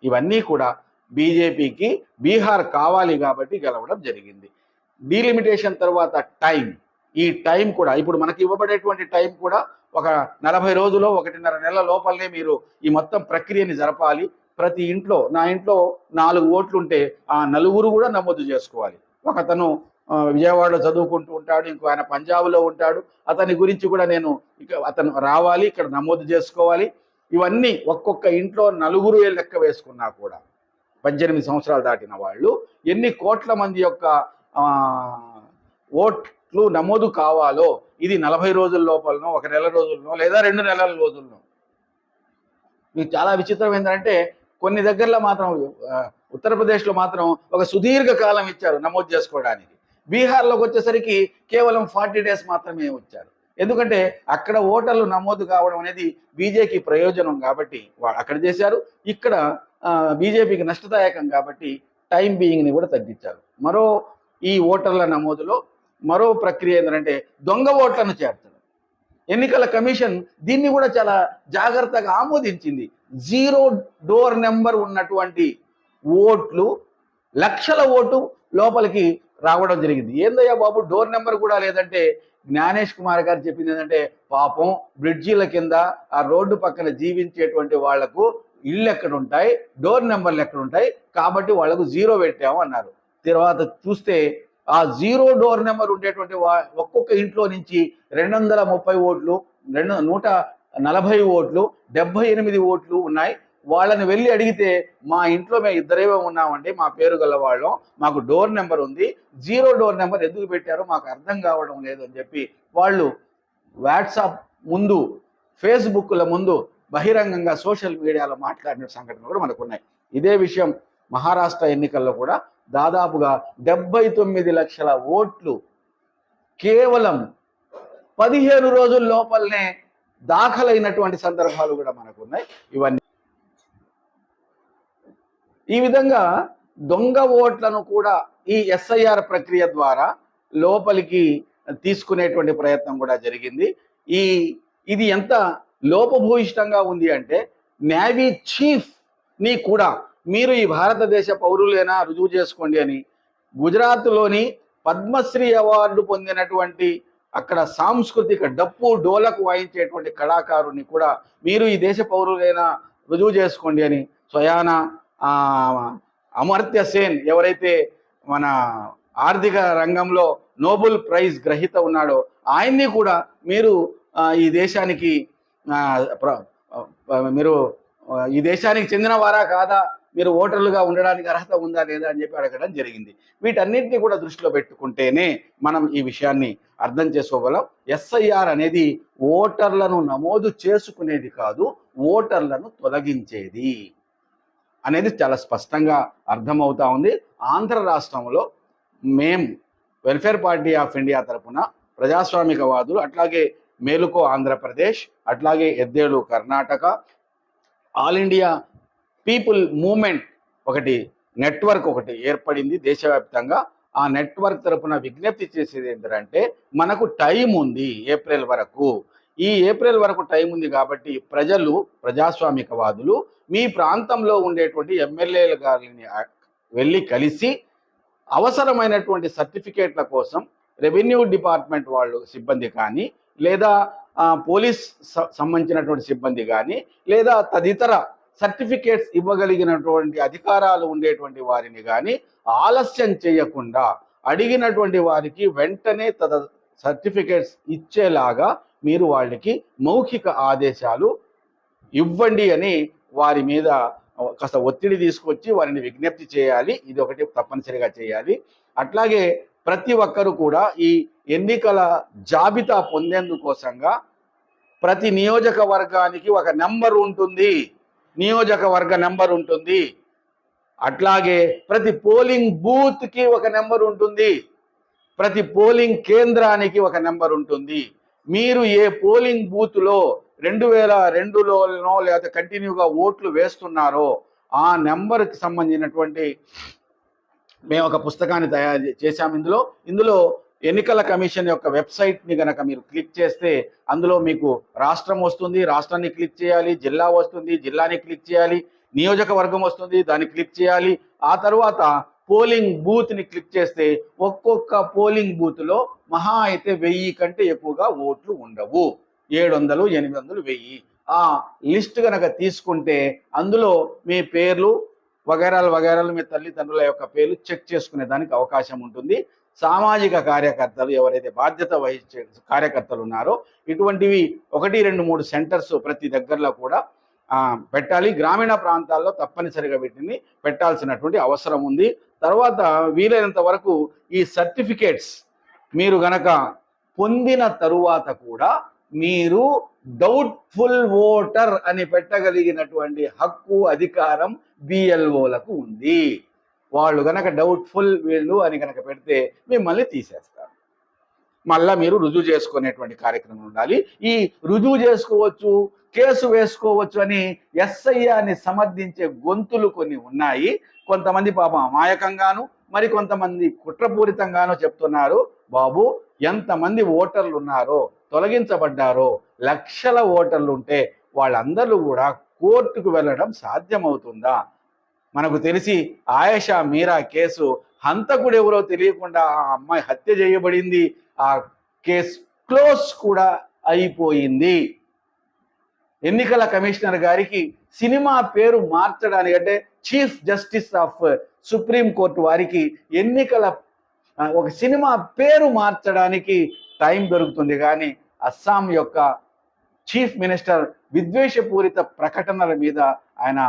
ఇవన్నీ కూడా బీజేపీకి బీహార్ కావాలి కాబట్టి గెలవడం జరిగింది. డీలిమిటేషన్ తర్వాత టైం, ఈ టైం కూడా ఇప్పుడు మనకి ఇవ్వబడేటువంటి టైం కూడా ఒక 40 రోజులు, 1.5 నెలల లోపలనే మీరు ఈ మొత్తం ప్రక్రియని జరపాలి. ప్రతి ఇంట్లో, నా ఇంట్లో 4 ఓట్లు ఉంటే ఆ 4 కూడా నమోదు చేసుకోవాలి. ఒకతను విజయవాడలో చదువుకుంటూ ఉంటాడు, ఇంకో ఆయన పంజాబ్లో ఉంటాడు, అతని గురించి కూడా నేను అతను రావాలి, ఇక్కడ నమోదు చేసుకోవాలి. ఇవన్నీ ఒక్కొక్క ఇంట్లో 4 లెక్క వేసుకున్నా కూడా 18 సంవత్సరాలు దాటిన వాళ్ళు ఎన్ని కోట్ల మంది యొక్క ఓట్లు నమోదు కావాలో ఇది 40 రోజుల లోపలనో, 1 నెల రోజులనో, లేదా 2 నెలల రోజులనో. మీకు చాలా విచిత్రం ఏంటంటే కొన్ని దగ్గరలో మాత్రం ఉత్తరప్రదేశ్లో మాత్రం ఒక సుదీర్ఘ కాలం ఇచ్చారు నమోదు చేసుకోవడానికి. బీహార్లోకి వచ్చేసరికి కేవలం 40 డేస్ మాత్రమే వచ్చారు. ఎందుకంటే అక్కడ ఓటర్లు నమోదు కావడం అనేది బీజేపీకి ప్రయోజనం కాబట్టి అక్కడ చేశారు, ఇక్కడ బీజేపీకి నష్టదాయకం కాబట్టి టైం బీయింగ్ని కూడా తగ్గించారు. ఈ ఓటర్ల నమోదులో మరో ప్రక్రియ ఏంటంటే దొంగ ఓట్లను చేర్చడం. ఎన్నికల కమిషన్ దీన్ని కూడా చాలా జాగ్రత్తగా ఆమోదించింది. 0 డోర్ నెంబర్ ఉన్నటువంటి ఓట్లు, లక్షల ఓటు లోపలికి రావడం జరిగింది. ఏందయ్యా బాబు డోర్ నెంబర్ కూడా లేదంటే జ్ఞానేష్ కుమార్ గారు చెప్పింది ఏంటంటే, పాపం బ్రిడ్జీల కింద ఆ రోడ్డు పక్కన జీవించేటువంటి వాళ్లకు ఇళ్ళు ఎక్కడుంటాయి, డోర్ నెంబర్లు ఎక్కడుంటాయి, కాబట్టి వాళ్లకు 0 పెట్టాము అన్నారు. తర్వాత చూస్తే ఆ 0 డోర్ నెంబర్ ఉండేటువంటి ఒక్కొక్క ఇంట్లో నుంచి 230 ఓట్లు, 140 ఓట్లు, 78 ఓట్లు ఉన్నాయి. వాళ్ళని వెళ్ళి అడిగితే మా ఇంట్లో మేము ఇద్దరేవే ఉన్నామండి, మా పేరు గలవాళ్ళం, మాకు డోర్ నెంబర్ ఉంది, 0 డోర్ నెంబర్ ఎందుకు పెట్టారో మాకు అర్థం కావడం లేదు అని చెప్పి వాళ్ళు వాట్సాప్ ముందు, ఫేస్బుక్ల ముందు బహిరంగంగా సోషల్ మీడియాలో మాట్లాడిన సంఘటనలు కూడా మనకు ఉన్నాయి. ఇదే విషయం మహారాష్ట్ర ఎన్నికల్లో కూడా దాదాపుగా 79 లక్షల ఓట్లు కేవలం 15 రోజుల లోపలనే దాఖలైనటువంటి సందర్భాలు కూడా మనకు ఉన్నాయి. ఇవన్నీ ఈ విధంగా దొంగ ఓట్లను కూడా ఈ ఎస్ఐఆర్ ప్రక్రియ ద్వారా లోపలికి తీసుకునేటువంటి ప్రయత్నం కూడా జరిగింది. ఇది ఎంత లోపభూయిష్టంగా ఉంది అంటే, నేవీ చీఫ్ ని కూడా మీరు ఈ భారతదేశ పౌరులేనా రుజువు చేసుకోండి అని గుజరాత్లోని పద్మశ్రీ అవార్డు పొందినటువంటి అక్కడ సాంస్కృతిక డప్పు డోలకు వాయించేటువంటి కళాకారుని కూడా మీరు ఈ దేశ పౌరులైనా రుజువు చేసుకోండి అని స్వయాన అమర్త్య సేన్, ఎవరైతే మన ఆర్థిక రంగంలో నోబెల్ ప్రైజ్ గ్రహీత ఉన్నాడో ఆయన్ని కూడా మీరు ఈ దేశానికి చెందిన వారా కాదా, మీరు ఓటర్లుగా ఉండడానికి అర్హత ఉందా లేదా అని చెప్పి అడగడం జరిగింది. వీటన్నిటిని కూడా దృష్టిలో పెట్టుకుంటేనే మనం ఈ విషయాన్ని అర్థం చేసుకోగలం. ఎస్ఐఆర్ అనేది ఓటర్లను నమోదు చేసుకునేది కాదు, ఓటర్లను తొలగించేది అనేది చాలా స్పష్టంగా అర్థమవుతా ఉంది. ఆంధ్ర రాష్ట్రంలో మేం వెల్ఫేర్ పార్టీ ఆఫ్ ఇండియా తరఫున ప్రజాస్వామికవాదులు, అట్లాగే మేలుకో ఆంధ్రప్రదేశ్, అట్లాగే Eddelu Karnataka, all India people movement network ఒకటి ఏర్పడింది దేశవ్యాప్తంగా. ఆ నెట్వర్క్ తరఫున విజ్ఞప్తి చేసేది ఏంటంటే, మనకు టైం ఉంది ఏప్రిల్ వరకు. ఈ ఏప్రిల్ వరకు టైం ఉంది కాబట్టి ప్రజలు, ప్రజాస్వామికవాదులు మీ ప్రాంతంలో ఉండేటువంటి ఎమ్మెల్యేల గారిని వెళ్ళి కలిసి అవసరమైనటువంటి సర్టిఫికేట్ల కోసం రెవెన్యూ డిపార్ట్మెంట్ వాళ్ళు సిబ్బంది కానీ, లేదా పోలీస్ సంబంధించినటువంటి సిబ్బంది కానీ, లేదా తదితర సర్టిఫికేట్స్ ఇవ్వగలిగినటువంటి అధికారాలు ఉండేటువంటి వారిని కానీ ఆలస్యం చేయకుండా అడిగినటువంటి వారికి వెంటనే సర్టిఫికేట్స్ ఇచ్చేలాగా మీరు వాళ్ళకి మౌఖిక ఆదేశాలు ఇవ్వండి అని వారి మీద కాస్త ఒత్తిడి తీసుకొచ్చి వారిని విజ్ఞప్తి చేయాలి. ఇది ఒకటి తప్పనిసరిగా చేయాలి. అట్లాగే ప్రతి ఒక్కరు కూడా ఈ ఎన్నికల జాబితా పొందేందుకోసంగా ప్రతి నియోజకవర్గానికి ఒక నెంబర్ ఉంటుంది, నియోజకవర్గ నెంబర్ ఉంటుంది. అట్లాగే ప్రతి పోలింగ్ బూత్కి ఒక నెంబర్ ఉంటుంది, ప్రతి పోలింగ్ కేంద్రానికి ఒక నెంబర్ ఉంటుంది. మీరు ఏ పోలింగ్ బూత్లో 2002లోనో లేదా కంటిన్యూగా ఓట్లు వేస్తున్నారో ఆ నెంబర్కి సంబంధించినటువంటి మేము ఒక పుస్తకాన్ని తయారు చేశాము. ఇందులో ఎన్నికల కమిషన్ యొక్క వెబ్సైట్ని కనుక మీరు క్లిక్ చేస్తే అందులో మీకు రాష్ట్రం వస్తుంది, రాష్ట్రాన్ని క్లిక్ చేయాలి, జిల్లా వస్తుంది, జిల్లాని క్లిక్ చేయాలి, నియోజకవర్గం వస్తుంది, దాన్ని క్లిక్ చేయాలి. ఆ తర్వాత పోలింగ్ బూత్ని క్లిక్ చేస్తే ఒక్కొక్క పోలింగ్ బూత్లో మహా అయితే 1000 కంటే ఎక్కువగా ఓట్లు ఉండవు. 700, 800, 1000 ఆ లిస్ట్ కనుక తీసుకుంటే అందులో మీ పేర్లు వగైరాలు మీ తల్లిదండ్రుల యొక్క పేర్లు చెక్ చేసుకునే దానికి అవకాశం ఉంటుంది. సామాజిక కార్యకర్తలు ఎవరైతే బాధ్యత వహించే కార్యకర్తలు ఉన్నారో ఇటువంటివి 1, 2, 3 సెంటర్స్ ప్రతి దగ్గరలో కూడా పెట్టాలి. గ్రామీణ ప్రాంతాల్లో తప్పనిసరిగా వీటిని పెట్టాల్సినటువంటి అవసరం ఉంది. తర్వాత వీలైనంత వరకు ఈ సర్టిఫికేట్స్ మీరు గనక పొందిన తరువాత కూడా మీరు డౌట్ఫుల్ ఓటర్ అని పెట్టగలిగినటువంటి హక్కు అధికారం బిఎల్ఓలకు ఉంది. వాళ్ళు గనక డౌట్ఫుల్ వీళ్ళు అని కనుక పెడితే మిమ్మల్ని తీసేస్తారు. మళ్ళా మీరు రుజువు చేసుకునేటువంటి కార్యక్రమం ఉండాలి. ఈ రుజువు చేసుకోవచ్చు, కేసు వేసుకోవచ్చు అని ఎస్ఐని సమర్థించే గొంతులు కొన్ని ఉన్నాయి. కొంతమంది పాపం అమాయకంగాను, మరి కొంతమంది కుట్రపూరితంగానో చెప్తున్నారు. బాబు, ఎంతమంది ఓటర్లు ఉన్నారో, తొలగించబడ్డారో, లక్షల ఓటర్లు ఉంటే వాళ్ళందరూ కూడా కోర్టుకు వెళ్ళడం సాధ్యమవుతుందా? మనకు తెలిసి ఆయేషా మీరా కేసు హంతకుడు ఎవరో తెలియకుండా ఆ అమ్మాయి హత్య చేయబడింది. ఆ కేసు క్లోజ్ కూడా అయిపోయింది. ఎన్నికల కమిషనర్ గారికి సినిమా పేరు మార్చడానికి, అంటే chief justice of supreme court వారికి ఎన్నికల ఒక సినిమా పేరు మార్చడానికి టైం దొరుకుతుంది, కానీ అస్సాం యొక్క చీఫ్ మినిస్టర్ విద్వేషపూరిత ప్రకటనల మీద ఆయన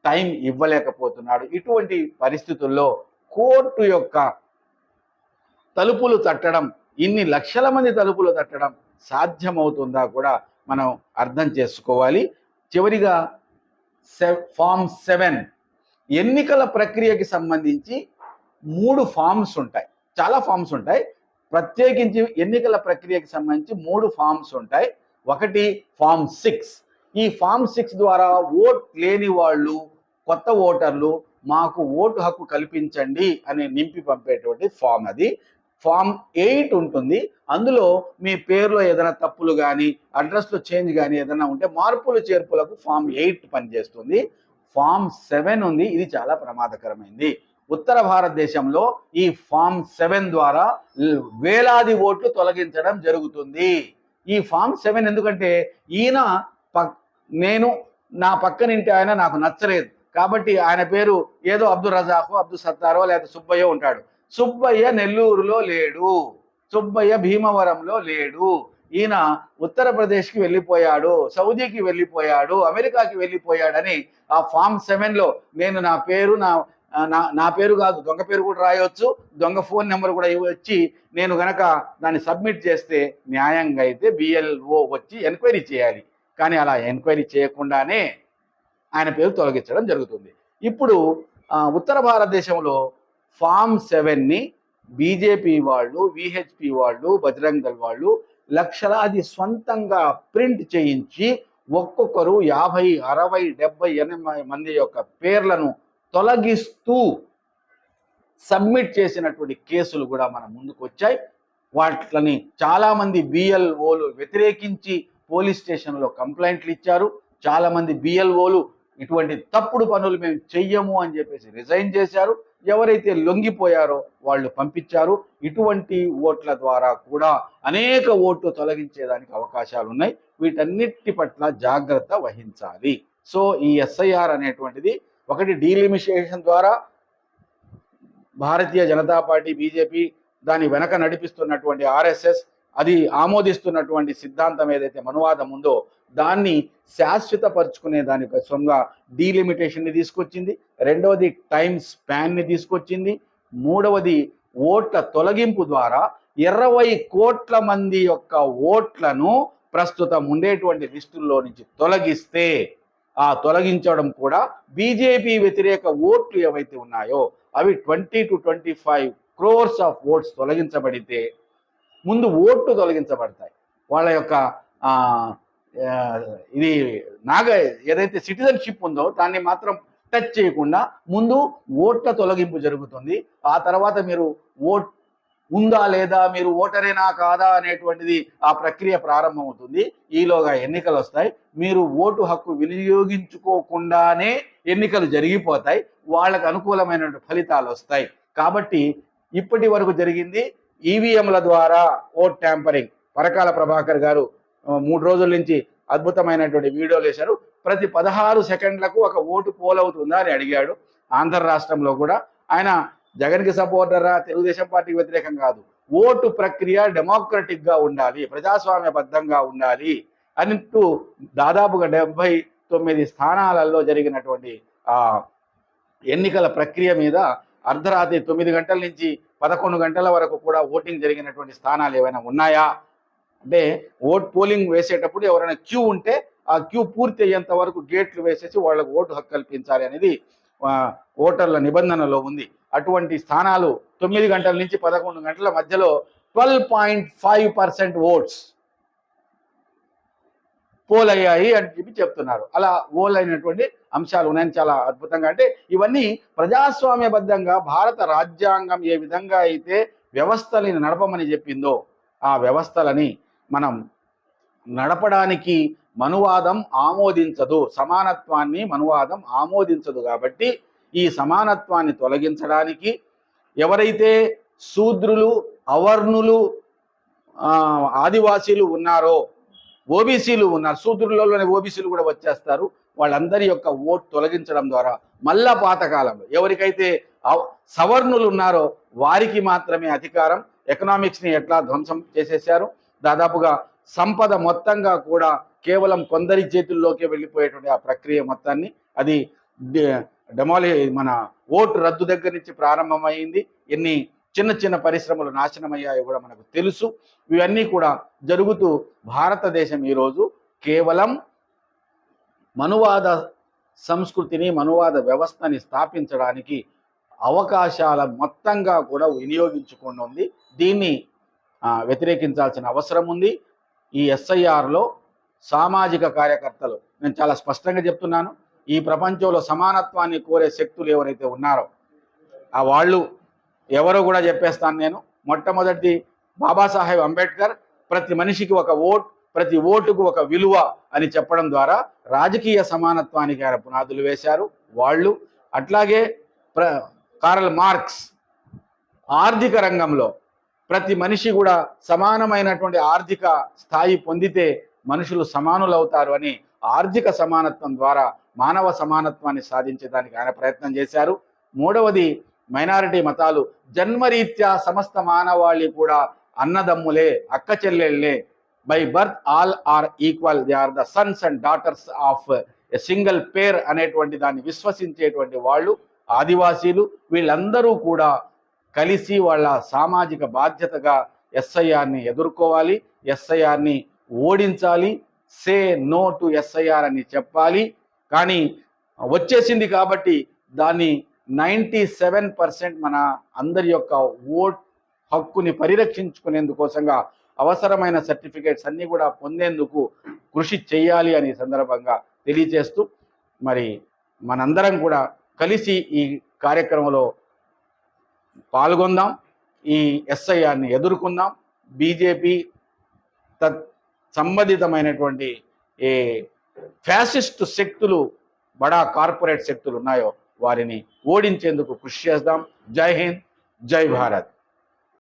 టైం ఇవ్వలేకపోతున్నాడు. ఇటువంటి పరిస్థితుల్లో కోర్టు యొక్క తలుపులు తట్టడం, ఇన్ని లక్షల మంది తలుపులు తట్టడం సాధ్యమవుతుందా కూడా మనం అర్థం చేసుకోవాలి. చివరిగా ఫామ్ 7 ఎన్నికల ప్రక్రియకి సంబంధించి 3 ఫామ్స్ ఉంటాయి. చాలా ఫామ్స్ ఉంటాయి. ప్రత్యేకించి ఎన్నికల ప్రక్రియకి సంబంధించి 3 ఫామ్స్ ఉంటాయి. ఒకటి ఫామ్ 6. ఈ ఫామ్ 6 ద్వారా ఓట్ లేని వాళ్ళు, కొత్త ఓటర్లు మాకు ఓటు హక్కు కల్పించండి అని నింపి పంపేటువంటి ఫామ్ అది. ఫామ్ 8 ఉంటుంది. అందులో మీ పేరులో ఏదైనా తప్పులు కానీ, అడ్రస్లో చేంజ్ కానీ ఏదైనా ఉంటే మార్పులు చేర్పులకు ఫామ్ 8 పనిచేస్తుంది. ఫామ్ 7 ఉంది. ఇది చాలా ప్రమాదకరమైంది. ఉత్తర భారతదేశంలో ఈ ఫామ్ 7 ద్వారా వేలాది ఓట్లు తొలగించడం జరుగుతుంది. ఈ ఫామ్ 7 ఎందుకంటే ఈయన నేను నా పక్కనింటి ఆయన నాకు నచ్చలేదు కాబట్టి ఆయన పేరు ఏదో అబ్దుల్ రజాకో, అబ్దుల్ సత్తారో లేదా సుబ్బయ్య ఉంటాడు. సుబ్బయ్య నెల్లూరులో లేడు, సుబ్బయ్య భీమవరంలో లేడు, ఈయన ఉత్తరప్రదేశ్కి వెళ్ళిపోయాడు, సౌదీకి వెళ్ళిపోయాడు, అమెరికాకి వెళ్ళిపోయాడని ఆ ఫామ్ 7లో నేను నా పేరు నా పేరు కాదు, దొంగ పేరు కూడా రాయవచ్చు, దొంగ ఫోన్ నెంబర్ కూడా ఇవ్వచ్చు. నేను గనక దాన్ని సబ్మిట్ చేస్తే న్యాయంగా అయితే బిఎల్ఓ వచ్చి ఎంక్వైరీ చేయాలి. కానీ అలా ఎంక్వైరీ చేయకుండానే ఆయన పేరు తొలగించడం జరుగుతుంది. ఇప్పుడు ఉత్తర భారతదేశంలో ఫామ్ 7ని బీజేపీ వాళ్ళు, విహెచ్పి వాళ్ళు, బజరంగ్ దళ్ వాళ్ళు లక్షలాది స్వంతంగా ప్రింట్ చేయించి ఒక్కొక్కరు 50, 60, 70, 80 మంది యొక్క పేర్లను తొలగిస్తూ సబ్మిట్ చేసినటువంటి కేసులు కూడా మన ముందుకు వచ్చాయి. వాటిని చాలామంది బిఎల్ఓలు వ్యతిరేకించి పోలీస్ స్టేషన్లో కంప్లైంట్లు ఇచ్చారు. చాలామంది బిఎల్ఓలు ఇటువంటి తప్పుడు పనులు మేము చెయ్యము అని చెప్పేసి రిజైన్ చేశారు. ఎవరైతే లొంగిపోయారో వాళ్ళు పంపించారు. ఇటువంటి ఓట్ల ద్వారా కూడా అనేక ఓట్లు తొలగించేదానికి అవకాశాలు ఉన్నాయి. వీటన్నిటి పట్ల జాగ్రత్త వహించాలి. సో ఈ ఎస్ఐఆర్ అనేటువంటిది ఒకటి డీలిమిటేషన్ ద్వారా భారతీయ జనతా పార్టీ, బీజేపీ, దాని వెనక నడిపిస్తున్నటువంటి ఆర్ఎస్ఎస్ అది ఆమోదిస్తున్నటువంటి సిద్ధాంతం ఏదైతే మనువాదం ఉందో దాన్ని శాశ్వతపరుచుకునే దానికోసంగా డీలిమిటేషన్ని తీసుకొచ్చింది. రెండవది టైం స్పాన్ని తీసుకొచ్చింది. మూడవది ఓట్ల తొలగింపు ద్వారా 20 కోట్ల మంది యొక్క ఓట్లను ప్రస్తుతం ఉండేటువంటి లిస్టుల్లో నుంచి తొలగిస్తే ఆ తొలగించడం కూడా బీజేపీ వ్యతిరేక ఓట్లు ఏవైతే ఉన్నాయో అవి 20 to 25 crores ఆఫ్ ఓట్స్ తొలగించబడితే ముందు ఓట్లు తొలగించబడతాయి. వాళ్ళ యొక్క ఇది ఏదైతే సిటిజన్షిప్ ఉందో దాన్ని మాత్రం టచ్ చేయకుండా ముందు ఓట్ల తొలగింపు జరుగుతుంది. ఆ తర్వాత మీరు ఓట్ ఉందా లేదా, మీరు ఓటరేనా కాదా అనేటువంటిది ఆ ప్రక్రియ ప్రారంభమవుతుంది. ఈలోగా ఎన్నికలు వస్తాయి. మీరు ఓటు హక్కు వినియోగించుకోకుండానే ఎన్నికలు జరిగిపోతాయి. వాళ్ళకు అనుకూలమైన ఫలితాలు వస్తాయి. కాబట్టి ఇప్పటి వరకు జరిగింది ఈవీఎంల ద్వారా ఓట్ ట్యాంపరింగ్. పరకాల ప్రభాకర్ గారు 3 రోజుల నుంచి అద్భుతమైనటువంటి వీడియోలు వేశారు. ప్రతి 16 సెకండ్లకు ఒక ఓటు పోలవుతుందా అని అడిగాడు. ఆంధ్ర రాష్ట్రంలో కూడా ఆయన జగన్కి సపోర్టరా, తెలుగుదేశం పార్టీకి వ్యతిరేకం కాదు, ఓటు ప్రక్రియ డెమోక్రటిక్గా ఉండాలి, ప్రజాస్వామ్యబద్ధంగా ఉండాలి అంటూ దాదాపుగా 79 స్థానాలలో జరిగినటువంటి ఎన్నికల ప్రక్రియ మీద అర్ధరాత్రి 9 గంటల నుంచి 11 గంటల వరకు కూడా ఓటింగ్ జరిగినటువంటి స్థానాలు ఏమైనా ఉన్నాయా అంటే పోలింగ్ వేసేటప్పుడు ఎవరైనా క్యూ ఉంటే ఆ క్యూ పూర్తి అయ్యేంత వరకు గేట్లు వేసేసి వాళ్ళకు ఓటు హక్కు కల్పించాలి అనేది ఓటర్ల నిబంధనలో ఉంది. అటువంటి స్థానాలు 9 గంటల నుంచి 11 గంటల మధ్యలో 12.5% ఓట్స్ పోల్ అయ్యాయి అని చెప్పి చెప్తున్నారు. అలా పోల్ అయినటువంటి అంశాలు ఉన్నాయని చాలా అద్భుతంగా. అంటే ఇవన్నీ ప్రజాస్వామ్యబద్ధంగా భారత రాజ్యాంగం ఏ విధంగా అయితే వ్యవస్థలని నడపమని చెప్పిందో ఆ వ్యవస్థలని మనం నడపడానికి మనువాదం ఆమోదించదు, సమానత్వాన్ని మనువాదం ఆమోదించదు. కాబట్టి ఈ సమానత్వాన్ని తొలగించడానికి ఎవరైతే శూద్రులు, అవర్ణులు, ఆదివాసీలు ఉన్నారో, ఓబీసీలు ఉన్నారు, శూద్రులలోనే ఓబీసీలు కూడా వచ్చేస్తారు, వాళ్ళందరి యొక్క ఓటు తొలగించడం ద్వారా మళ్ళా పాతకాలంలో ఎవరికైతే సవర్ణులు ఉన్నారో వారికి మాత్రమే అధికారం. ఎకనామిక్స్ని ఎట్లా ధ్వంసం చేసేసారు, దాదాపుగా సంపద మొత్తంగా కూడా కేవలం కొందరి చేతుల్లోకి వెళ్ళిపోయేటువంటి ఆ ప్రక్రియ మొత్తాన్ని అది మన ఓటు రద్దు దగ్గర నుంచి ప్రారంభమైంది. ఎన్ని చిన్న చిన్న పరిశ్రమలు నాశనమయ్యాయో కూడా మనకు తెలుసు. ఇవన్నీ కూడా జరుగుతూ భారతదేశం ఈరోజు కేవలం మనువాద సంస్కృతిని, మనువాద వ్యవస్థని స్థాపించడానికి అవకాశాల మొత్తంగా కూడా వినియోగించుకొని ఉంది. దీన్ని వ్యతిరేకించాల్సిన అవసరం ఉంది. ఈ ఎస్ఐఆర్లో సామాజిక కార్యకర్తలు, నేను చాలా స్పష్టంగా చెప్తున్నాను, ఈ ప్రపంచంలో సమానత్వాన్ని కోరే శక్తులు ఎవరైతే ఉన్నారో ఆ వాళ్ళు ఎవరో కూడా చెప్పేస్తాను నేను. మొట్టమొదటి బాబాసాహెబ్ అంబేద్కర్ ప్రతి మనిషికి ఒక ఓట్, ప్రతి ఓటుకు ఒక విలువ అని చెప్పడం ద్వారా రాజకీయ సమానత్వానికి ఆయన పునాదులు వేశారు వాళ్ళు. అట్లాగే కార్ల్ మార్క్స్ ఆర్థిక రంగంలో ప్రతి మనిషి కూడా సమానమైనటువంటి ఆర్థిక స్థాయి పొందితే మనుషులు సమానులవుతారు అని ఆర్థిక సమానత్వం ద్వారా మానవ సమానత్వాన్ని సాధించడానికి ఆయన ప్రయత్నం చేశారు. మూడవది మైనారిటీ మతాలు జన్మరీత్యా సమస్త మానవాళి కూడా అన్నదమ్ములే, అక్క చెల్లెళ్ళే, by birth all are equal, they are the sons and daughters of a single pair అనేటువంటి దాన్ని విశ్వసించేటువంటి వాళ్ళు ఆదివాసీలు. వీళ్ళందరూ కూడా కలిసి వాళ్ళ సామాజిక బాధ్యతగా ఎస్ఐఆర్ని ఎదుర్కోవాలి, ఎస్ఐఆర్ని ఓడించాలి, సే నో టు ఎస్ఐఆర్ అని చెప్పాలి. కానీ వచ్చేసింది కాబట్టి దాన్ని 97% మన అందరి యొక్క ఓట్ హక్కుని పరిరక్షించుకునేందుకోసంగా అవసరమైన సర్టిఫికేట్స్ అన్నీ కూడా పొందేందుకు కృషి చేయాలి అని సందర్భంగా తెలియజేస్తూ, మరి మనందరం కూడా కలిసి ఈ కార్యక్రమంలో పాల్గొందాం, ఈ ఎస్ఐఆర్ని ఎదుర్కొందాం. బీజేపీ సంబంధితమైనటువంటి ఏ ఫ్యాసిస్ట్ శక్తులు, బడా కార్పొరేట్ శక్తులు ఉన్నాయో వారిని ఓడించేందుకు కృషి చేద్దాం. జై హింద్, జై భారత్.